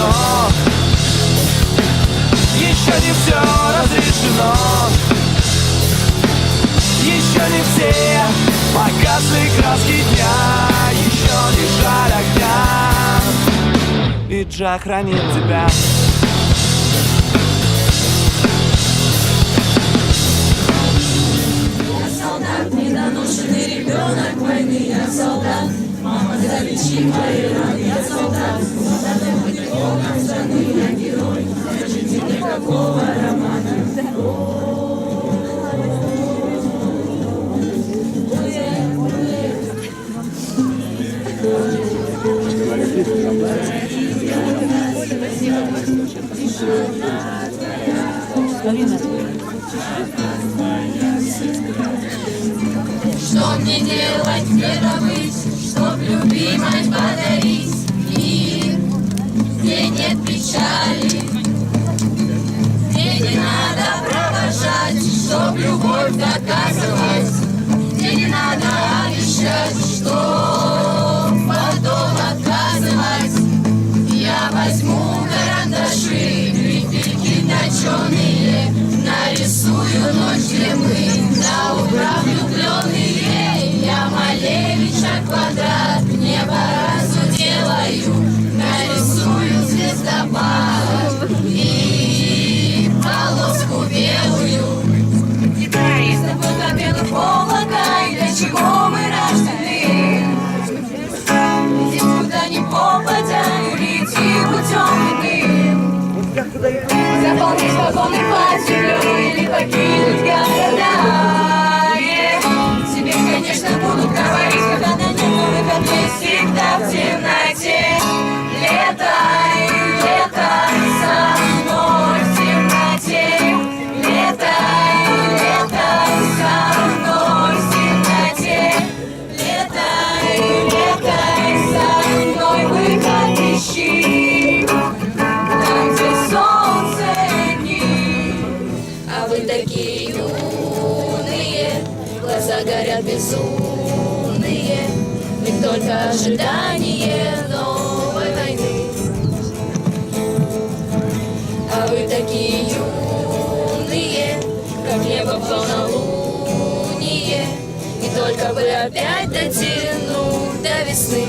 решено, еще не все разрешено, еще не все погасли краски дня, еще не жаль огня, и Джа хранит тебя. Недоношенный ребенок войны, я солдат. Мама, залечи мои раны, я солдат. Солдатом быть полном страны, я герой. Держите никакого романа. Что мне делать, где добыть, чтоб любимой подарить мир, где нет печали, где не надо провожать, чтоб любовь доказывать, где не надо обещать, что потом отказывать. Я возьму карандаши, грифельки точеные, нарисую ночь, где мы до утра влюбленные. Я Малевича квадрат, небо разуделаю, нарисую звездопад и полоску белую. Гитариста белых облака, и для чего мы рождены? Летим куда ни попадя, улети путем иным. Заполнить вагоны под землей или покинуть города. Тебе, конечно, будут говорить, когда на нет выход есть всегда в темноте. Летай, летай со мной в темноте. Летай, летай со мной в темноте. Летай, летай со мной, выход ищи. Там, где солнце дни. А вы такие юные, глаза горят безумные, ведь только ожидание новой войны. А вы такие юные, как небо в полнолуние, и только бы опять дотянуть до весны.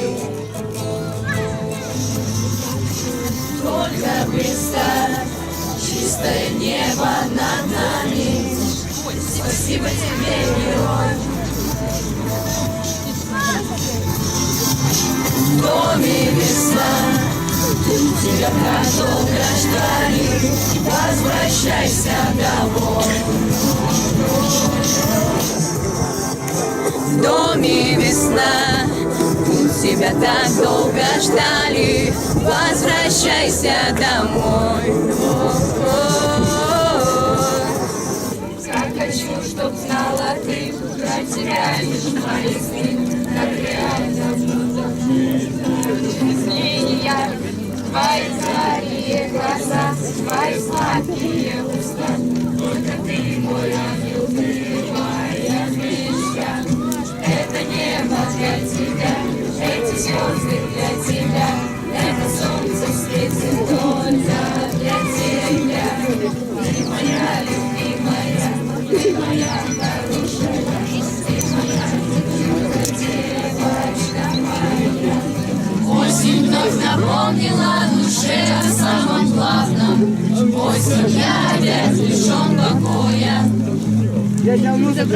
Только представь, чистое небо над нами. Спасибо тебе, герой. В доме весна, тебя так долго ждали, возвращайся домой. В доме весна, тебя так долго ждали, возвращайся домой. Хочу, чтоб знала ты, про тебя лишь мои сны, как реально изменения. Твои карие глаза, твои сладкие уста, только ты мой ангел, ты моя мечта. Это небо для тебя, эти звезды для тебя, это солнце светит только для тебя. Ты моя любимая, ты моя хорошая, ты моя девочка моя. Осень вновь напомнила душе о самом главном. Осень, я опять лишен покоя.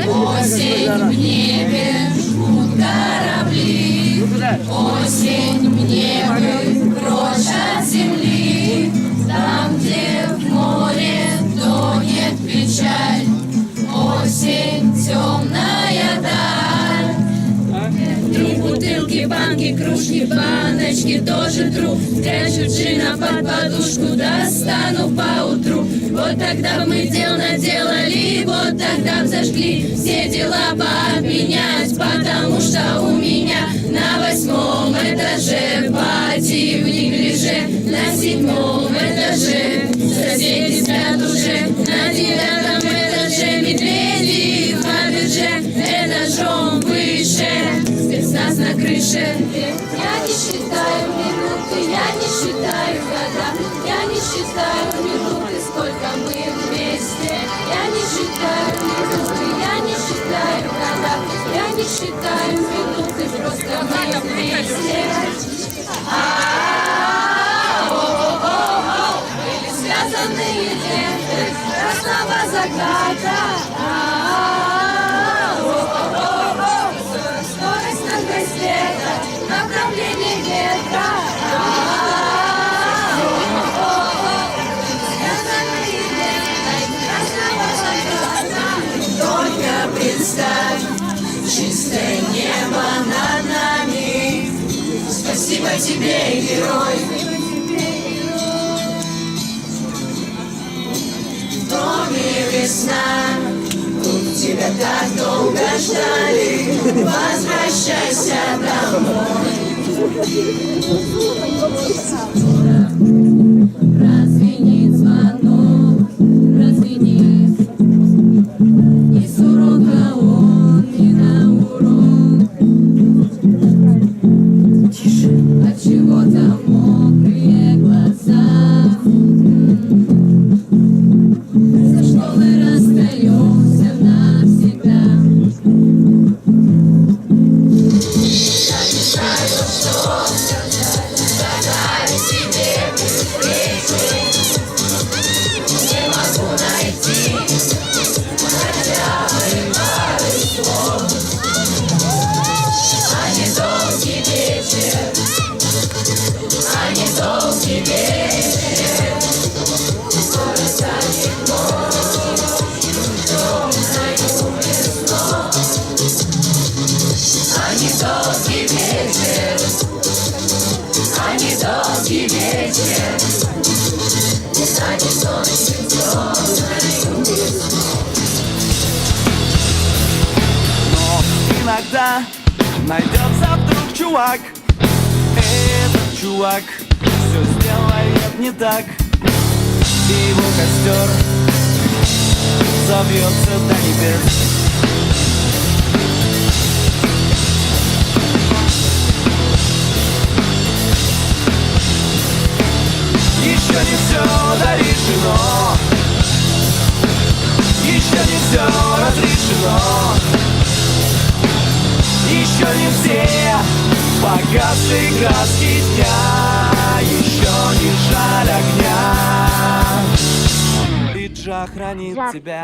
Осень, в небе жгут корабли. Осень, мне бы прочь от земли. Там, где в море тонет печаль. Осень, темная даль. Тру бутылки, банки, кружки, баночки тоже тру. Спрячу джина под подушку, достану поутру. Вот тогда мы дел наделали, вот тогда б зажгли все дела пообменять, потому что у меня на 8-м этаже пати в неглиже, на 7-м этаже соседи спят уже, на 9-м этаже медведи в бирже, этажом выше спецназ на крыше. Я не считаю минуты, я не считаю года. Были связанные ленты красного заката. Скорость над света, направление ветра. Связанные ленты красного заката. Только представь чистое небо над нами. Спасибо тебе, герой. В доме весна, тут тебя так долго ждали. Возвращайся домой. Прозвенит звонок, прозвенит. И с урока он, и на урок. Отчего-то мокрые глаза. Со школы расстаемся навсегда. Я не знаю, что сказать себе прийти. Не могу найти хотя бы пары слов. А не долгий вечер, а не долгий вечер. Скоро станет ночью, темной весной. А не долгий вечер, а не долгий вечер. Станет ночью, темной весной. Но иногда найдется вдруг чувак. Этот чувак все сделает не так. И его костер завьется до небес. Еще не все дорешено, еще не все разрешено. Еще не все погасшие краски дня, еще не жаль огня. И Джа хранит тебя.